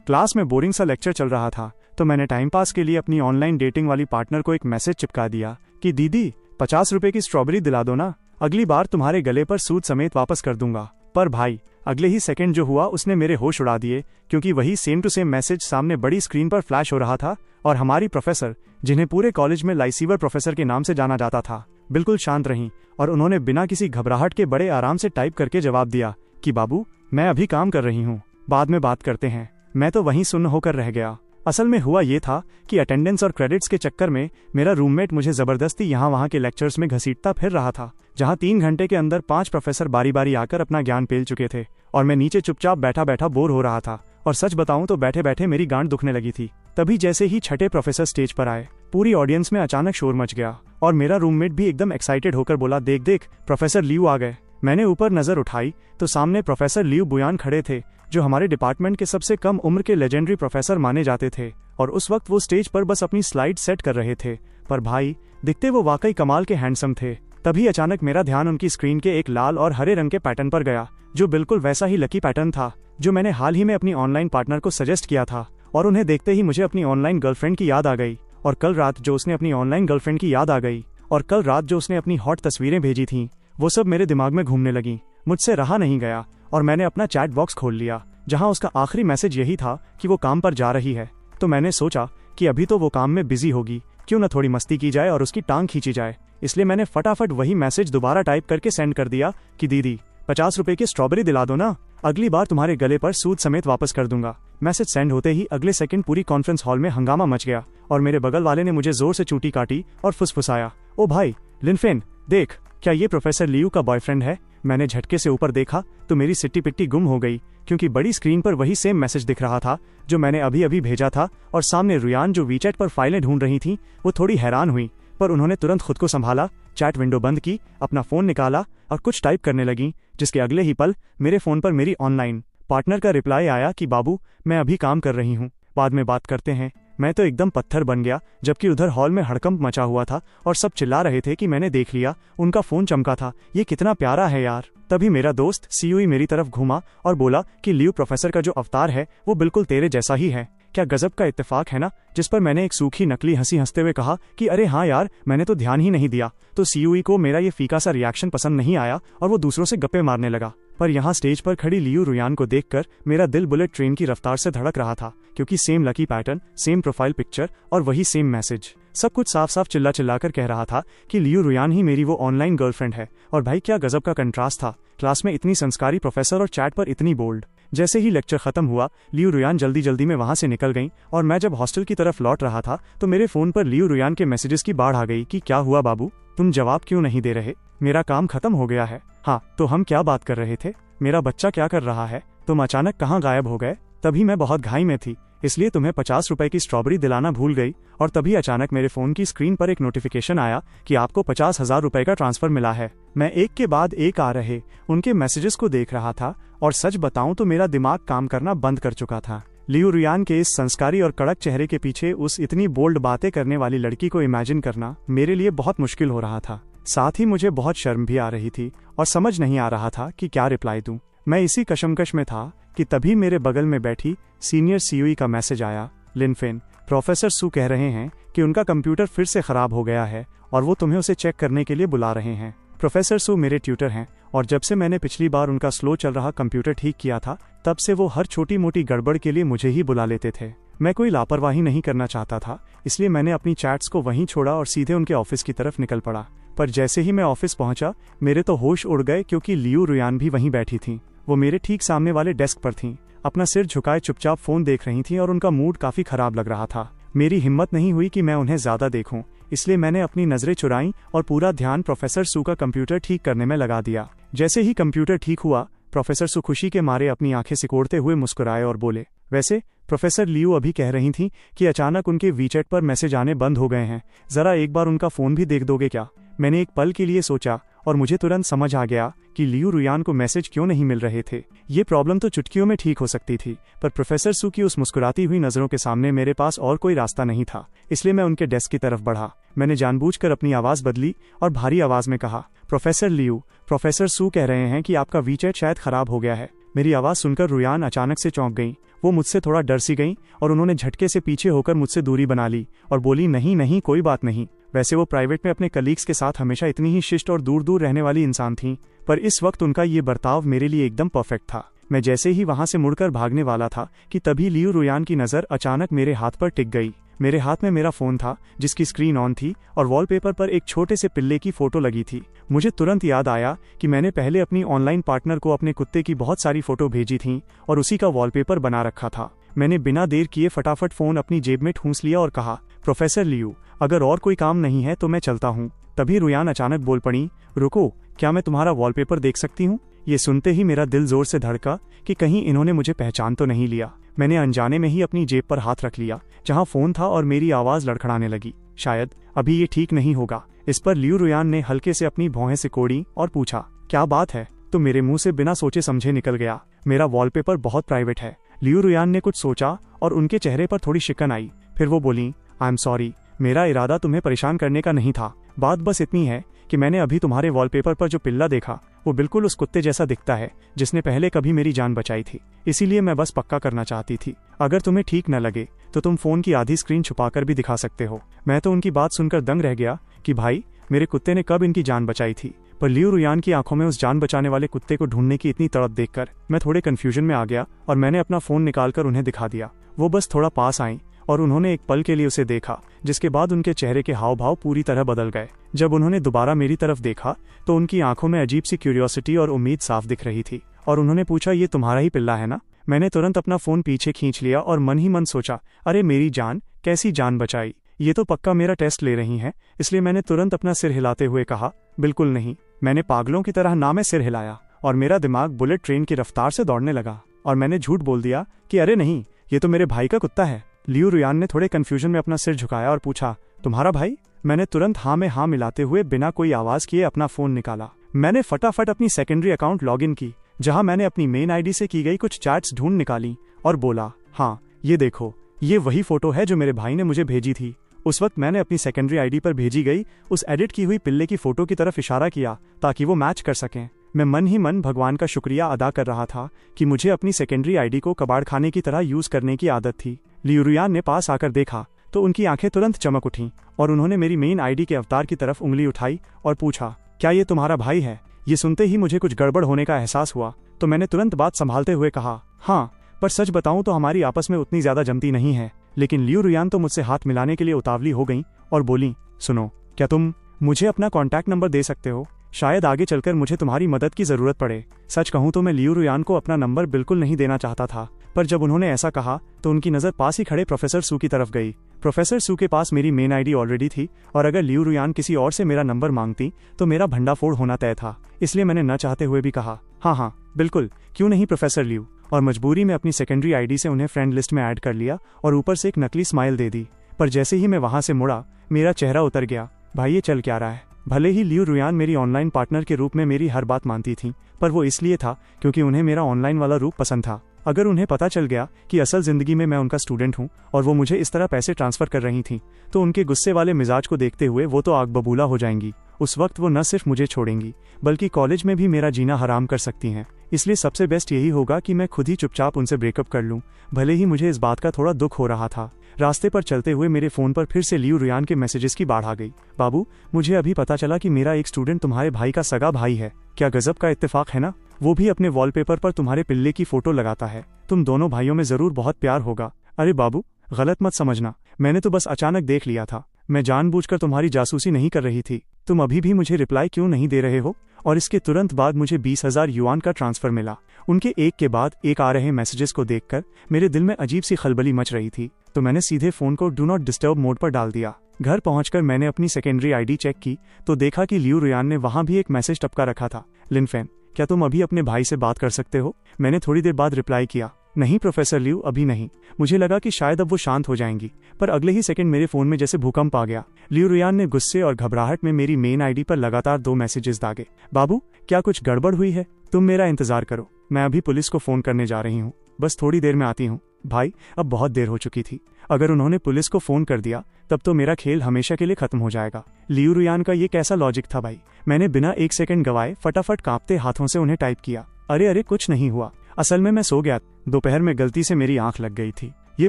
Class में boring सा lecture चल रहा था तो मैंने टाइम पास के लिए अपनी ऑनलाइन डेटिंग वाली पार्टनर को एक मैसेज चिपका दिया कि दीदी 50 रुपए की स्ट्रॉबेरी दिला दो ना, अगली बार तुम्हारे गले पर सूद समेत वापस कर दूंगा। पर भाई अगले ही सेकंड जो हुआ उसने मेरे होश उड़ा दिए, क्योंकि वही सेम टू सेम मैसेज सामने बड़ी स्क्रीन पर फ्लैश हो रहा था और हमारी प्रोफेसर, जिन्हें पूरे कॉलेज में लाइसीवर प्रोफेसर के नाम से जाना जाता था, बिल्कुल शांत रहीं और उन्होंने बिना किसी घबराहट के बड़े आराम से टाइप करके जवाब दिया कि बाबू मैं अभी काम कर रही हूँ, बाद में बात करते हैं। मैं तो वहीं सुन्न होकर रह गया। असल में हुआ ये था कि अटेंडेंस और क्रेडिट्स के चक्कर में मेरा रूममेट मुझे जबरदस्ती यहाँ वहाँ के लेक्चर्स में घसीटता फिर रहा था, जहाँ 3 घंटे के अंदर 5 प्रोफेसर बारी बारी आकर अपना ज्ञान पेल चुके थे और मैं नीचे चुपचाप बैठा बैठा बोर हो रहा था। और सच बताऊं तो बैठे बैठे मेरी गांड दुखने लगी थी। तभी जैसे ही छठे प्रोफेसर स्टेज पर आए, पूरी ऑडियंस में अचानक शोर मच गया और मेरा रूममेट भी एकदम एक्साइटेड होकर बोला, देख देख प्रोफेसर लियू आ गए। मैंने ऊपर नजर उठाई तो सामने प्रोफेसर लियू बुयान खड़े थे, जो हमारे डिपार्टमेंट के सबसे कम उम्र के लेजेंडरी प्रोफेसर माने जाते थे। और उस वक्त वो स्टेज पर बस अपनी स्लाइड सेट कर रहे थे, पर भाई दिखते वो वाकई कमाल के हैंडसम थे। तभी अचानक मेरा ध्यान उनकी स्क्रीन के एक लाल और हरे रंग के पैटर्न पर गया, जो बिल्कुल वैसा ही लकी पैटर्न था जो मैंने हाल ही में अपनी ऑनलाइन पार्टनर को सजेस्ट किया था। और उन्हें देखते ही मुझे अपनी ऑनलाइन गर्लफ्रेंड की याद आ गई और कल रात जो उसने अपनी ऑनलाइन गर्लफ्रेंड की याद आ गई और कल रात जो उसने अपनी हॉट तस्वीरें भेजी थीं, वो सब मेरे दिमाग में घूमने लगी। मुझसे रहा नहीं गया और मैंने अपना चैट बॉक्स खोल लिया, जहां उसका आखिरी मैसेज यही था कि वो काम पर जा रही है। तो मैंने सोचा कि अभी तो वो काम में बिजी होगी, क्यों न थोड़ी मस्ती की जाए और उसकी टांग खींची जाए। इसलिए मैंने फटाफट वही मैसेज दोबारा टाइप करके सेंड कर दिया कि दीदी 50 रुपए की स्ट्रॉबेरी दिला दो ना, अगली बार तुम्हारे गले पर सूद समेत वापस कर दूंगा। मैसेज सेंड होते ही अगले सेकंड पूरी कॉन्फ्रेंस हॉल में हंगामा मच गया और मेरे बगल वाले ने मुझे जोर से चूटी काटी और फुसफुसाया, ओ भाई लिनफेन देख, क्या ये प्रोफेसर लियू का बॉयफ्रेंड है? मैंने झटके से ऊपर देखा तो मेरी सिट्टी पिट्टी गुम हो गई, क्योंकि बड़ी स्क्रीन पर वही सेम मैसेज दिख रहा था जो मैंने अभी अभी भेजा था। और सामने रुयान जो वीचैट पर फाइलें ढूंढ रही थी, वो थोड़ी हैरान हुई, पर उन्होंने तुरंत खुद को संभाला, चैट विंडो बंद की, अपना फोन निकाला और कुछ टाइप करने लगी, जिसके अगले ही पल मेरे फोन पर मेरी ऑनलाइन पार्टनर का रिप्लाई आया कि बाबू मैं अभी काम कर रही हूँ, बाद में बात करते हैं। मैं तो एकदम पत्थर बन गया, जबकि उधर हॉल में हड़कंप मचा हुआ था और सब चिल्ला रहे थे कि मैंने देख लिया, उनका फोन चमका था, ये कितना प्यारा है यार। तभी मेरा दोस्त सीयूई मेरी तरफ घूमा और बोला कि लियू प्रोफेसर का जो अवतार है वो बिल्कुल तेरे जैसा ही है। क्या गजब का इत्तेफाक है ना। जिस पर मैंने एक सूखी नकली हंसी हंसते हुए कहा कि अरे हाँ यार, मैंने तो ध्यान ही नहीं दिया। तो सीयूई को मेरा ये फीका सा रिएक्शन पसंद नहीं आया और वो दूसरों से गप्पे मारने लगा। पर यहाँ स्टेज पर खड़ी लियू रुयान को देखकर मेरा दिल बुलेट ट्रेन की रफ्तार से धड़क रहा था, क्योंकि same lucky pattern, same profile picture और वही सेम मैसेज, सब कुछ साफ साफ चिल्ला चिल्लाकर कह रहा था कि लियू रुयान ही मेरी वो ऑनलाइन गर्लफ्रेंड है। और भाई क्या गजब का कंट्रास्ट था, क्लास में इतनी संस्कारी प्रोफेसर और चैट पर इतनी बोल्ड। जैसे ही लेक्चर खत्म हुआ, लियू रुयान जल्दी जल्दी में वहां से निकल गईं और मैं जब हॉस्टल की तरफ लौट रहा था तो मेरे फोन पर लियू रुयान के मैसेजेस की बाढ़ आ गई कि क्या हुआ बाबू, तुम जवाब क्यों नहीं दे रहे, मेरा काम खत्म हो गया है। हाँ तो हम क्या बात कर रहे थे, मेरा बच्चा क्या कर रहा है, तुम अचानक कहाँ गायब हो गए। तभी मैं बहुत घाई में थी, इसलिए तुम्हें 50 रुपए की स्ट्रॉबेरी दिलाना भूल गई। और तभी अचानक मेरे फोन की स्क्रीन पर एक नोटिफिकेशन आया कि आपको 50,000 रुपए का ट्रांसफर मिला है। मैं एक के बाद एक आ रहे उनके मैसेजेस को देख रहा था और सच बताऊं तो मेरा दिमाग काम करना बंद कर चुका था। लियू रुयान के इस संस्कारी और कड़क चेहरे के पीछे उस इतनी बोल्ड बातें करने वाली लड़की को इमेजिन करना मेरे लिए बहुत मुश्किल हो रहा था। साथ ही मुझे बहुत शर्म भी आ रही थी और समझ नहीं आ रहा था कि क्या रिप्लाई दूं। मैं इसी कशमकश में था कि तभी मेरे बगल में बैठी सीनियर सीयूई का मैसेज आया, लिनफेन, प्रोफेसर सू कह रहे हैं कि उनका कंप्यूटर फिर से खराब हो गया है और वो तुम्हें उसे चेक करने के लिए बुला रहे हैं। प्रोफेसर सू मेरे ट्यूटर हैं और जब से मैंने पिछली बार उनका स्लो चल रहा कंप्यूटर ठीक किया था, तब से वो हर छोटी मोटी गड़बड़ के लिए मुझे ही बुला लेते थे। मैं कोई लापरवाही नहीं करना चाहता था, इसलिए मैंने अपनी चैट्स को वहीं छोड़ा और सीधे उनके ऑफिस की तरफ निकल पड़ा। पर जैसे ही मैं ऑफिस पहुंचा, मेरे तो होश उड़ गए, क्योंकि लियू रुयान भी वहीं बैठी थीं। वो मेरे ठीक सामने वाले डेस्क पर थीं, अपना सिर झुकाए चुपचाप फोन देख रही थीं और उनका मूड काफी खराब लग रहा था। मेरी हिम्मत नहीं हुई कि मैं उन्हें ज्यादा देखूं, इसलिए मैंने अपनी नजरें चुराई और पूरा ध्यान प्रोफेसर सू का कंप्यूटर ठीक करने में लगा दिया। जैसे ही कंप्यूटर ठीक हुआ, प्रोफेसर सू खुशी के मारे अपनी आंखें सिकोड़ते हुए मुस्कुराए और बोले, वैसे प्रोफेसर लियू अभी कह रही थीं कि अचानक उनके वीचैट पर मैसेज आने बंद हो गए हैं, जरा एक बार उनका फोन भी देख दोगे क्या? मैंने एक पल के लिए सोचा और मुझे तुरंत समझ आ गया कि लियू रुयान को मैसेज क्यों नहीं मिल रहे थे। ये प्रॉब्लम तो चुटकियों में ठीक हो सकती थी, पर प्रोफेसर सू की उस मुस्कुराती हुई नजरों के सामने मेरे पास और कोई रास्ता नहीं था। इसलिए मैं उनके डेस्क की तरफ बढ़ा। मैंने जानबूझकर अपनी आवाज बदली और भारी आवाज में कहा, प्रोफेसर लियू, प्रोफेसर सू कह रहे हैं कि आपका वीचैट शायद खराब हो गया है। मेरी आवाज़ सुनकर रुयान अचानक से चौंक गई। वो मुझसे थोड़ा डर सी गई और उन्होंने झटके से पीछे होकर मुझसे दूरी बना ली और बोली, नहीं नहीं कोई बात नहीं। वैसे वो प्राइवेट में अपने कलीग्स के साथ हमेशा इतनी ही शिष्ट और दूर दूर रहने वाली इंसान थीं, पर इस वक्त उनका ये बर्ताव मेरे लिए एकदम परफेक्ट था। मैं जैसे ही वहां से मुड़कर भागने वाला था कि तभी लियू रुयान की नज़र अचानक मेरे हाथ पर टिक गई। मेरे हाथ में मेरा फ़ोन था जिसकी स्क्रीन ऑन थी और वॉलपेपर पर एक छोटे से पिल्ले की फ़ोटो लगी थी। मुझे तुरंत याद आया कि मैंने पहले अपनी ऑनलाइन पार्टनर को अपने कुत्ते की बहुत सारी फ़ोटो भेजी थीं और उसी का वॉलपेपर बना रखा था। मैंने बिना देर किए फटाफट फ़ोन अपनी जेब में ठूंस लिया और कहा, प्रोफेसर लियू, अगर और कोई काम नहीं है तो मैं चलता हूँ। तभी रुयान अचानक बोल पड़ी, रुको, क्या मैं तुम्हारा वॉलपेपर देख सकती हूँ? ये सुनते ही मेरा दिल जोर से धड़का कि कहीं इन्होंने मुझे पहचान तो नहीं लिया। मैंने अनजाने में ही अपनी जेब पर हाथ रख लिया जहां फ़ोन था और मेरी आवाज़ लड़खड़ाने लगी। शायद अभी ये ठीक नहीं होगा। इस पर लियू रुयान ने हल्के से अपनी भौहें सिकोड़ी और पूछा, क्या बात है? तो मेरे मुंह से बिना सोचे समझे निकल गया, मेरा वॉलपेपर बहुत प्राइवेट है। लियू रुयान ने कुछ सोचा और उनके चेहरे पर थोड़ी शिकन आई। फिर वो बोली, आई एम सॉरी, मेरा इरादा तुम्हें परेशान करने का नहीं था। बात बस इतनी है कि मैंने अभी तुम्हारे वॉलपेपर पर जो पिल्ला देखा वो बिल्कुल उस कुत्ते जैसा दिखता है जिसने पहले कभी मेरी जान बचाई थी। इसीलिए मैं बस पक्का करना चाहती थी। अगर तुम्हें ठीक न लगे तो तुम फ़ोन की आधी स्क्रीन छुपाकर भी दिखा सकते हो। मैं तो उनकी बात सुनकर दंग रह गया कि भाई, मेरे कुत्ते ने कब इनकी जान बचाई थी। पर लियू रुयान की आंखों में उस जान बचाने वाले कुत्ते को ढूंढने की इतनी तड़प देखकर मैं थोड़े कन्फ्यूजन में आ गया और मैंने अपना फ़ोन निकालकर उन्हें दिखा दिया। वो बस थोड़ा पास आई और उन्होंने एक पल के लिए उसे देखा, जिसके बाद उनके चेहरे के हाव भाव पूरी तरह बदल गए। जब उन्होंने दोबारा मेरी तरफ देखा तो उनकी आंखों में अजीब सी क्यूरियोसिटी और उम्मीद साफ दिख रही थी और उन्होंने पूछा, ये तुम्हारा ही पिल्ला है ना? मैंने तुरंत अपना फ़ोन पीछे खींच लिया और मन ही मन सोचा, अरे मेरी जान, कैसी जान बचाई? ये तो पक्का मेरा टेस्ट ले रही हैं। इसलिए मैंने तुरंत अपना सिर हिलाते हुए कहा, बिल्कुल नहीं। मैंने पागलों की तरह ना में सिर हिलाया और मेरा दिमाग बुलेट ट्रेन की रफ्तार से दौड़ने लगा और मैंने झूठ बोल दिया कि अरे नहीं, ये तो मेरे भाई का कुत्ता है। लियू रुयान ने थोड़े कन्फ्यूजन में अपना सिर झुकाया और पूछा, तुम्हारा भाई? मैंने तुरंत हाँ में हाँ मिलाते हुए बिना कोई आवाज़ किए अपना फ़ोन निकाला। मैंने फटाफट अपनी सेकेंडरी अकाउंट लॉगिन की जहां मैंने अपनी मेन आईडी से की गई कुछ चैट्स ढूंढ निकाली और बोला, हाँ ये देखो, ये वही फ़ोटो है जो मेरे भाई ने मुझे भेजी थी। उस वक्त मैंने अपनी सेकेंडरी आईडी पर भेजी गई उस एडिट की हुई पिल्ले की फ़ोटो की तरफ इशारा किया ताकि वो मैच कर सकें। मैं मन ही मन भगवान का शुक्रिया अदा कर रहा था कि मुझे अपनी सेकेंडरी आईडी को कबाड़ खाने की तरह यूज़ करने की आदत थी। लियू रुयान ने पास आकर देखा तो उनकी आंखें तुरंत चमक उठीं और उन्होंने मेरी मेन आईडी के अवतार की तरफ उंगली उठाई और पूछा, क्या ये तुम्हारा भाई है? ये सुनते ही मुझे कुछ गड़बड़ होने का एहसास हुआ तो मैंने तुरंत बात संभालते हुए कहा, हाँ, पर सच बताऊं तो हमारी आपस में उतनी ज़्यादा जमती नहीं है। लेकिन लियू रुयान तो मुझसे हाथ मिलाने के लिए उतावली हो गई और बोली, सुनो, क्या तुम मुझे अपना कॉन्टैक्ट नंबर दे सकते हो? शायद आगे चलकर मुझे तुम्हारी मदद की ज़रूरत पड़े। सच कहूँ तो मैं लियू रुयान को अपना नंबर बिल्कुल नहीं देना चाहता था, पर जब उन्होंने ऐसा कहा तो उनकी नज़र पास ही खड़े प्रोफेसर सू की तरफ गई। प्रोफेसर सू के पास मेरी मेन आईडी ऑलरेडी थी और अगर लियू रुयान किसी और से मेरा नंबर मांगती तो मेरा भंडाफोड़ होना तय था। इसलिए मैंने न चाहते हुए भी कहा, हाँ हाँ बिल्कुल, क्यों नहीं प्रोफेसर लियू, और मजबूरी में अपनी सेकेंडरी आईडी से उन्हें फ्रेंड लिस्ट में ऐड कर लिया और ऊपर से एक नकली स्माइल दे दी। पर जैसे ही मैं वहां से मुड़ा मेरा चेहरा उतर गया। भाई ये चल क्या रहा है? भले ही लियू रुयान मेरी ऑनलाइन पार्टनर के रूप में मेरी हर बात मानती थी, पर वो इसलिए था क्योंकि उन्हें मेरा ऑनलाइन वाला रूप पसंद था। अगर उन्हें पता चल गया कि असल ज़िंदगी में मैं उनका स्टूडेंट हूँ और वो मुझे इस तरह पैसे ट्रांसफ़र कर रही थी तो उनके गुस्से वाले मिजाज को देखते हुए वो तो आग बबूला हो जाएंगी। उस वक्त वो न सिर्फ मुझे छोड़ेंगी बल्कि कॉलेज में भी मेरा जीना हराम कर सकती हैं। इसलिए सबसे बेस्ट यही होगा कि मैं खुद ही चुपचाप उनसे ब्रेकअप कर लूँ। भले ही मुझे इस बात का थोड़ा दुख हो रहा था। रास्ते पर चलते हुए मेरे फ़ोन पर फिर से लियू रुयान के मैसेजेस की बाढ़ आ गई। बाबू, मुझे अभी पता चला कि मेरा एक स्टूडेंट तुम्हारे भाई का सगा भाई है। क्या गजब का इत्तेफाक है ना? वो भी अपने वॉलपेपर पर तुम्हारे पिल्ले की फ़ोटो लगाता है। तुम दोनों भाइयों में ज़रूर बहुत प्यार होगा। अरे बाबू, गलत मत समझना, मैंने तो बस अचानक देख लिया था। मैं जानबूझकर तुम्हारी जासूसी नहीं कर रही थी। तुम अभी भी मुझे रिप्लाई क्यों नहीं दे रहे हो? और इसके तुरंत बाद मुझे 20,000 युआन का ट्रांसफ़र मिला। उनके एक के बाद एक आ रहे मैसेजेस को देखकर मेरे दिल में अजीब सी खलबली मच रही थी तो मैंने सीधे फ़ोन को डू नॉट डिस्टर्ब मोड पर डाल दिया। घर पहुंचकर मैंने अपनी सेकेंडरी आईडी चेक की तो देखा कि लियू रुयान ने वहां भी एक मैसेज टपका रखा था, लिनफेन, क्या तुम अभी अपने भाई से बात कर सकते हो? मैंने थोड़ी देर बाद रिप्लाई किया, नहीं प्रोफेसर लियू, अभी नहीं। मुझे लगा कि शायद अब वो शांत हो जाएंगी, पर अगले ही सेकंड मेरे फ़ोन में जैसे भूकंप आ गया। लियू रुयान ने गुस्से और घबराहट में मेरी मेन आईडी पर लगातार 2 मैसेजेस दागे। बाबू, क्या कुछ गड़बड़ हुई है? तुम मेरा इंतजार करो, मैं अभी पुलिस को फ़ोन करने जा रही हूँ, बस थोड़ी देर में आती हूँ। भाई, अब बहुत देर हो चुकी थी। अगर उन्होंने पुलिस को फ़ोन कर दिया तब तो मेरा खेल हमेशा के लिए खत्म हो जाएगा। लियू रुयान का ये कैसा लॉजिक था भाई? मैंने बिना 1 सेकंड गवाए फटाफट कांपते हाथों से उन्हें टाइप किया, अरे अरे कुछ नहीं हुआ। असल में मैं सो गया, दोपहर में गलती से मेरी आंख लग गई थी। ये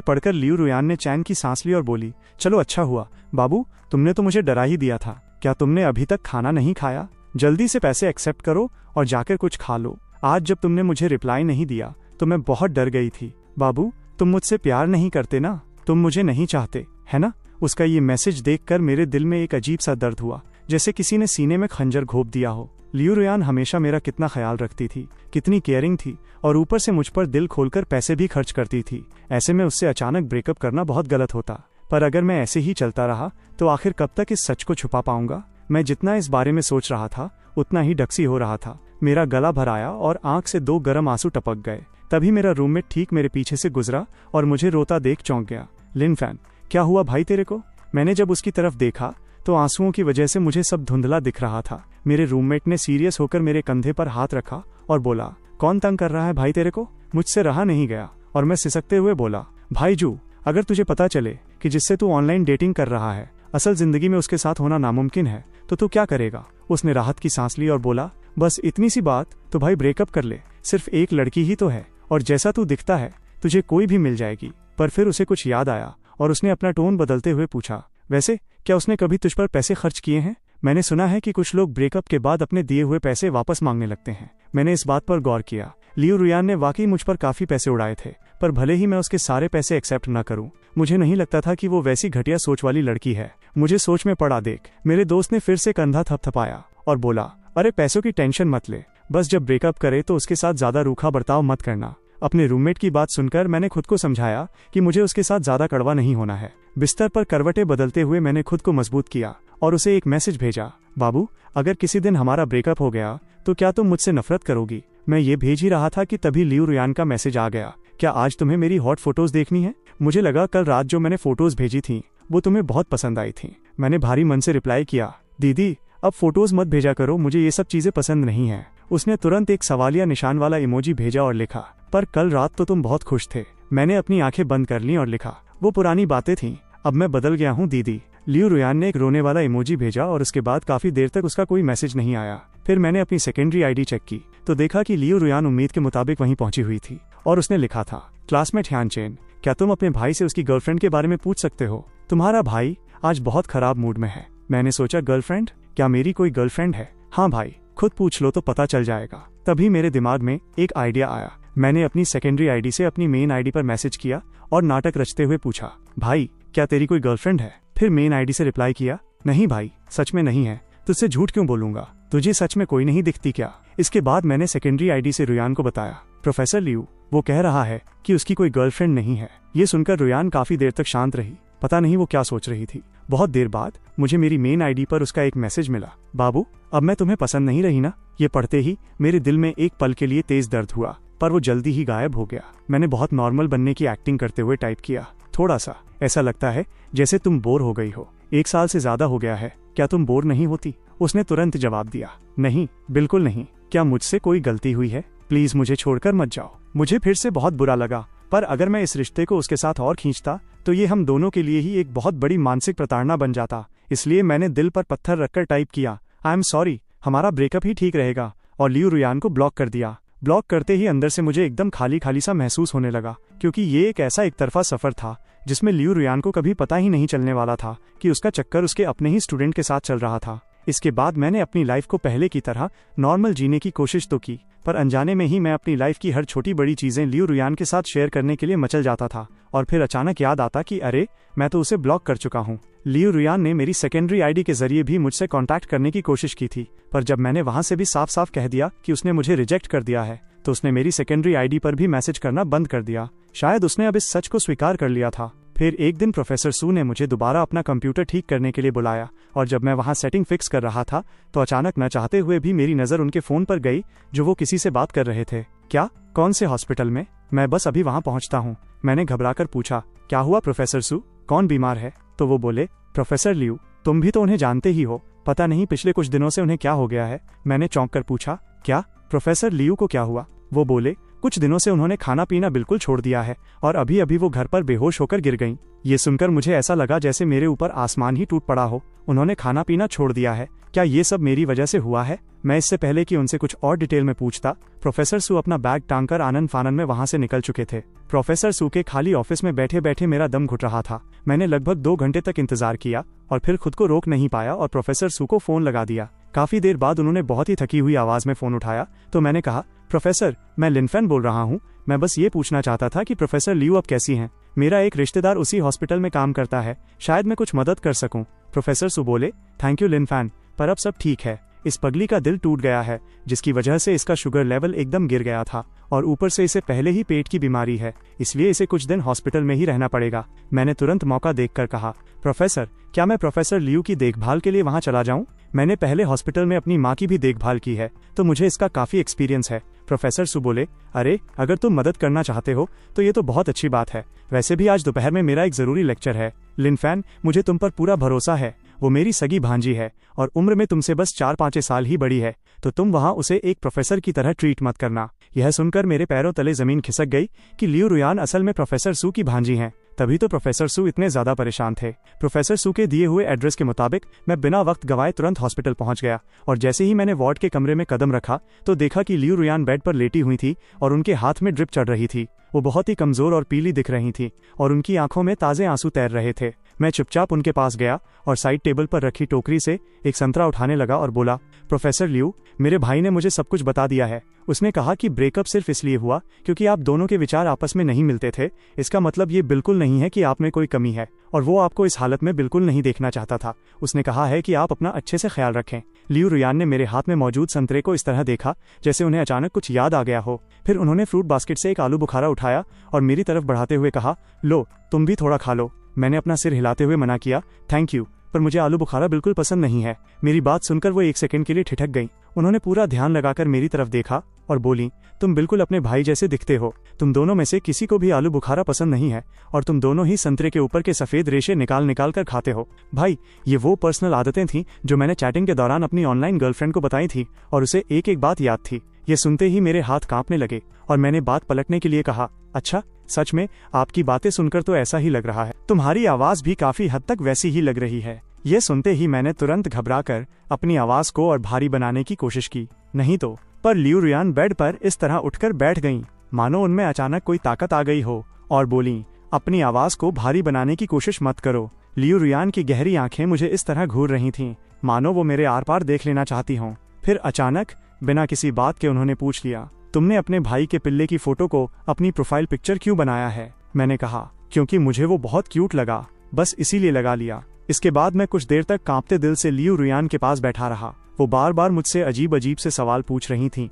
पढ़कर लियू रुयान ने चैन की सांस ली और बोली, चलो अच्छा हुआ बाबू, तुमने तो मुझे डरा ही दिया था। क्या तुमने अभी तक खाना नहीं खाया? जल्दी से पैसे एक्सेप्ट करो और जाकर कुछ खा लो। आज जब तुमने मुझे रिप्लाई नहीं दिया तो मैं बहुत डर गई थी। बाबू, तुम मुझसे प्यार नहीं करते ना, तुम मुझे नहीं चाहते, है ना? उसका ये मैसेज देखकर मेरे दिल में एक अजीब सा दर्द हुआ, जैसे किसी ने सीने में खंजर घोंप दिया हो। लियू रुयान हमेशा मेरा कितना ख्याल रखती थी, कितनी केयरिंग थी, और ऊपर से मुझ पर दिल खोलकर पैसे भी खर्च करती थी। ऐसे में उससे अचानक ब्रेकअप करना बहुत गलत होता। पर अगर मैं ऐसे ही चलता रहा तो आखिर कब तक इस सच को छुपा पाऊंगा? मैं जितना इस बारे में सोच रहा था उतना ही डक्सी हो रहा था। मेरा गला भर आया और आंख से 2 गर्म आंसू टपक गए। तभी मेरा रूममेट ठीक मेरे पीछे से गुजरा और मुझे रोता देख चौंक गया। लिन फैन, क्या हुआ भाई तेरे को? मैंने जब उसकी तरफ देखा तो आंसुओं की वजह से मुझे सब धुंधला दिख रहा था। मेरे रूममेट ने सीरियस होकर मेरे कंधे पर हाथ रखा और बोला, कौन तंग कर रहा है भाई तेरे को? मुझसे रहा नहीं गया और मैं सिसकते हुए बोला, भाई जू, अगर तुझे पता चले कि जिससे तू ऑनलाइन डेटिंग कर रहा है असल जिंदगी में उसके साथ होना नामुमकिन है तो तू क्या करेगा? उसने राहत की सांस ली और बोला, बस इतनी सी बात तो भाई ब्रेकअप कर ले, सिर्फ एक लड़की ही तो है और जैसा तू दिखता है तुझे कोई भी मिल जाएगी। पर फिर उसे कुछ याद आया और उसने अपना टोन बदलते हुए पूछा, वैसे क्या उसने कभी तुझ पर पैसे खर्च किए हैं? मैंने सुना है कि कुछ लोग ब्रेकअप के बाद अपने दिए हुए पैसे वापस मांगने लगते हैं। मैंने इस बात पर गौर किया। लियू रुयान ने वाकई मुझ पर काफी पैसे उड़ाए थे, पर भले ही मैं उसके सारे पैसे एक्सेप्ट न करूं, मुझे नहीं लगता था कि वो वैसी घटिया सोच वाली लड़की है। मुझे सोच में पड़ा देख मेरे दोस्त ने फिर से कंधा थपथपाया और बोला, अरे पैसों की टेंशन मत ले, बस जब ब्रेकअप करे तो उसके साथ ज्यादा रूखा बर्ताव मत करना। अपने रूममेट की बात सुनकर मैंने खुद को समझाया कि मुझे उसके साथ ज्यादा कड़वा नहीं होना है। बिस्तर पर करवटें बदलते हुए मैंने खुद को मजबूत किया और उसे एक मैसेज भेजा, बाबू, अगर किसी दिन हमारा ब्रेकअप हो गया तो क्या तुम मुझसे नफरत करोगी? मैं ये भेज ही रहा था कि तभी लियू रुयान का मैसेज आ गया, क्या आज तुम्हें मेरी हॉट फोटोज देखनी है? मुझे लगा कल रात जो मैंने फोटोज भेजी थी वो तुम्हें बहुत पसंद आई थी। मैंने भारी मन से रिप्लाई किया, दीदी अब फोटोज मत भेजा करो, मुझे ये सब चीजें पसंद नहीं है। उसने तुरंत एक सवालिया निशान वाला इमोजी भेजा और लिखा, पर कल रात तो तुम बहुत खुश थे। मैंने अपनी आंखें बंद कर ली और लिखा, वो पुरानी बातें थीं, अब मैं बदल गया हूँ दीदी। लियू रुयान ने एक रोने वाला इमोजी भेजा और उसके बाद काफी देर तक उसका कोई मैसेज नहीं आया। फिर मैंने अपनी सेकेंडरी आईडी चेक की तो देखा कि लियू रुयान उम्मीद के मुताबिक वहीं पहुंची हुई थी और उसने लिखा था, क्लासमेट ह्यानचेन, क्या तुम अपने भाई से उसकी गर्लफ्रेंड के बारे में पूछ सकते हो? तुम्हारा भाई आज बहुत खराब मूड में है। मैंने सोचा, गर्लफ्रेंड? क्या मेरी कोई गर्लफ्रेंड है? हाँ भाई, खुद पूछ लो तो पता चल जाएगा। तभी मेरे दिमाग में एक आइडिया आया। मैंने अपनी सेकेंडरी आईडी से अपनी मेन आईडी पर मैसेज किया और नाटक रचते हुए पूछा, भाई क्या तेरी कोई गर्लफ्रेंड है? फिर मेन आईडी से रिप्लाई किया, नहीं भाई, सच में नहीं है। तुझसे झूठ क्यों बोलूंगा? तुझे सच में कोई नहीं दिखती क्या? इसके बाद मैंने सेकेंडरी आईडी से रुयान को बताया, प्रोफेसर लियू, वो कह रहा है कि उसकी कोई गर्लफ्रेंड नहीं है। ये सुनकर रुयान काफी देर तक शांत रही, पता नहीं वो क्या सोच रही थी। बहुत देर बाद मुझे मेरी मेन आईडी पर उसका एक मैसेज मिला, बाबू अब मैं तुम्हें पसंद नहीं रही ना? ये पढ़ते ही मेरे दिल में एक पल के लिए तेज दर्द हुआ, पर वो जल्दी ही गायब हो गया। मैंने बहुत नॉर्मल बनने की एक्टिंग करते हुए टाइप किया, थोड़ा सा ऐसा लगता है जैसे तुम बोर हो गई हो, 1 साल से ज्यादा हो गया है, क्या तुम बोर नहीं होती? उसने तुरंत जवाब दिया, नहीं बिल्कुल नहीं, क्या मुझसे कोई गलती हुई है? प्लीज मुझे छोड़कर मत जाओ। मुझे फिर से बहुत बुरा लगा, पर अगर मैं इस रिश्ते को उसके साथ और खींचता तो ये हम दोनों के लिए ही एक बहुत बड़ी मानसिक प्रताड़ना बन जाता। इसलिए मैंने दिल पर पत्थर रखकर टाइप किया, आई एम सॉरी, हमारा ब्रेकअप ही ठीक रहेगा, और लियू रुयान को ब्लॉक कर दिया। ब्लॉक करते ही अंदर से मुझे एकदम खाली खाली सा महसूस होने लगा, क्योंकि ये एक ऐसा एक तरफा सफर था जिसमें लियू रुयान को कभी पता ही नहीं चलने वाला था कि उसका चक्कर उसके अपने ही स्टूडेंट के साथ चल रहा था। इसके बाद मैंने अपनी लाइफ को पहले की तरह नॉर्मल जीने की कोशिश तो की, पर अनजाने में ही मैं अपनी लाइफ की हर छोटी बड़ी चीजें लियू रुयान के साथ शेयर करने के लिए मचल जाता था। और फिर अचानक याद आता कि अरे, मैं तो उसे ब्लॉक कर चुका हूँ। लियू रुयान ने मेरी सेकेंडरी आईडी के जरिए भी मुझसे कांटेक्ट करने की कोशिश की थी, पर जब मैंने वहां से भी साफ साफ कह दिया कि उसने मुझे रिजेक्ट कर दिया है तो उसने मेरी सेकेंडरी आईडी पर भी मैसेज करना बंद कर दिया। शायद उसने अब इस सच को स्वीकार कर लिया था। फिर एक दिन प्रोफेसर सू ने मुझे दोबारा अपना कंप्यूटर ठीक करने के लिए बुलाया, और जब मैं वहां सेटिंग फिक्स कर रहा था तो अचानक न चाहते हुए भी मेरी नजर उनके फोन पर गई जो वो किसी से बात कर रहे थे। क्या? कौन से हॉस्पिटल में? मैं बस अभी वहां पहुंचता हूं। मैंने घबराकर पूछा, क्या हुआ प्रोफेसर सू, कौन बीमार है? तो वो बोले, प्रोफेसर लियू, तुम भी तो उन्हें जानते ही हो, पता नहीं पिछले कुछ दिनों से उन्हें क्या हो गया है। मैंने चौंक कर पूछा, क्या? प्रोफेसर लियू को क्या हुआ? वो बोले, कुछ दिनों से उन्होंने खाना पीना बिल्कुल छोड़ दिया है और अभी अभी वो घर पर बेहोश होकर गिर गईं। ये सुनकर मुझे ऐसा लगा जैसे मेरे ऊपर आसमान ही टूट पड़ा हो। उन्होंने खाना पीना छोड़ दिया है, क्या ये सब मेरी वजह से हुआ है? मैं इससे पहले कि उनसे कुछ और डिटेल में पूछता, प्रोफेसर सू अपना बैग टांगकर आनन फानन में वहां से निकल चुके थे। प्रोफेसर सू के खाली ऑफिस में बैठे बैठे मेरा दम घुट रहा था। मैंने लगभग 2 घंटे तक इंतजार किया और फिर खुद को रोक नहीं पाया और प्रोफेसर सू को फोन लगा दिया। काफी देर बाद उन्होंने बहुत ही थकी हुई आवाज में फोन उठाया तो मैंने कहा, प्रोफेसर, मैं लिनफेन बोल रहा हूँ। मैं बस ये पूछना चाहता था कि प्रोफेसर लियू अब कैसी हैं? मेरा एक रिश्तेदार उसी हॉस्पिटल में काम करता है, शायद मैं कुछ मदद कर सकूं। प्रोफेसर सू बोले, थैंक यू लिनफेन, पर अब सब ठीक है। इस पगली का दिल टूट गया है जिसकी वजह से इसका शुगर लेवल एकदम गिर गया था और ऊपर से इसे पहले ही पेट की बीमारी है, इसलिए इसे कुछ दिन हॉस्पिटल में ही रहना पड़ेगा। मैंने तुरंत मौका देखकर कहा, प्रोफेसर, क्या मैं प्रोफेसर लियू की देखभाल के लिए वहां चला जाऊं? मैंने पहले हॉस्पिटल में अपनी माँ की भी देखभाल की है तो मुझे इसका काफी एक्सपीरियंस है। प्रोफेसर सू बोले, अरे अगर तुम मदद करना चाहते हो तो ये तो बहुत अच्छी बात है। वैसे भी आज दोपहर में मेरा एक जरूरी लेक्चर है। लिनफेन, मुझे तुम पर पूरा भरोसा है। वो मेरी सगी भांजी है और उम्र में तुमसे बस 4-5 साल ही बड़ी है, तो तुम वहां उसे एक प्रोफेसर की तरह ट्रीट मत करना। यह सुनकर मेरे पैरों तले जमीन खिसक गई कि लियू रुयान असल में प्रोफेसर सू की भांजी हैं। तभी तो प्रोफेसर सू इतने ज्यादा परेशान थे। प्रोफेसर सू के दिए हुए एड्रेस के मुताबिक मैं बिना वक्त गवाए तुरंत हॉस्पिटल पहुंच गया और जैसे ही मैंने वार्ड के कमरे में कदम रखा तो देखा कि लियू रुयान बेड पर लेटी हुई थी और उनके हाथ में ड्रिप चढ़ रही थी। वो बहुत ही कमजोर और पीली दिख रही थी और उनकी आंखों में ताजे आंसू तैर रहे थे। मैं चुपचाप उनके पास गया और साइड टेबल पर रखी टोकरी से एक संतरा उठाने लगा और बोला, प्रोफेसर लियू, मेरे भाई ने मुझे सब कुछ बता दिया है। उसने कहा कि ब्रेकअप सिर्फ इसलिए हुआ क्योंकि आप दोनों के विचार आपस में नहीं मिलते थे। इसका मतलब ये बिल्कुल नहीं है कि आप में कोई कमी है और वो आपको इस हालत में बिल्कुल नहीं देखना चाहता था। उसने कहा है कि आप अपना अच्छे से ख्याल रखें। लियू रुयान ने मेरे हाथ में मौजूद संतरे को इस तरह देखा जैसे उन्हें अचानक कुछ याद आ गया हो। फिर उन्होंने फ्रूट बास्केट से एक आलू बुखारा उठाया और मेरी तरफ बढ़ाते हुए कहा, लो तुम भी थोड़ा खा लो। मैंने अपना सिर हिलाते हुए मना किया, थैंक यू, पर मुझे आलू बुखारा बिल्कुल पसंद नहीं है। मेरी बात सुनकर वो 1 सेकंड के लिए ठिठक गईं। उन्होंने पूरा ध्यान लगाकर मेरी तरफ देखा और बोली, तुम बिल्कुल अपने भाई जैसे दिखते हो। तुम दोनों में से किसी को भी आलू बुखारा पसंद नहीं है और तुम दोनों ही संतरे के ऊपर के सफेद रेशे निकाल निकाल कर खाते हो। भाई, ये वो पर्सनल आदतें थीं जो मैंने चैटिंग के दौरान अपनी ऑनलाइन गर्लफ्रेंड को बताई थी और उसे एक एक बात याद थी। ये सुनते ही मेरे हाथ कांपने लगे और मैंने बात पलटने के लिए कहा, अच्छा, सच में आपकी बातें सुनकर तो ऐसा ही लग रहा है। तुम्हारी आवाज भी काफी हद तक वैसी ही लग रही है। ये सुनते ही मैंने तुरंत घबराकर अपनी आवाज को और भारी बनाने की कोशिश की, नहीं तो। पर लियू रुयान बेड पर इस तरह उठकर बैठ गईं, मानो उनमें अचानक कोई ताकत आ गई हो और बोली, अपनी आवाज को भारी बनाने की कोशिश मत करो। लियू रुयान की गहरी आंखें मुझे इस तरह घूर रही थीं, मानो वो मेरे आर पार देख लेना चाहती हों। फिर अचानक बिना किसी बात के उन्होंने पूछ लिया, तुमने अपने भाई के पिल्ले की फोटो को अपनी प्रोफाइल पिक्चर क्यों बनाया है? मैंने कहा, क्योंकि मुझे वो बहुत क्यूट लगा, बस इसीलिए लगा लिया। इसके बाद मैं कुछ देर तक कांपते दिल से लियू रुयान के पास बैठा रहा। वो बार बार मुझसे अजीब अजीब से सवाल पूछ रही थीं,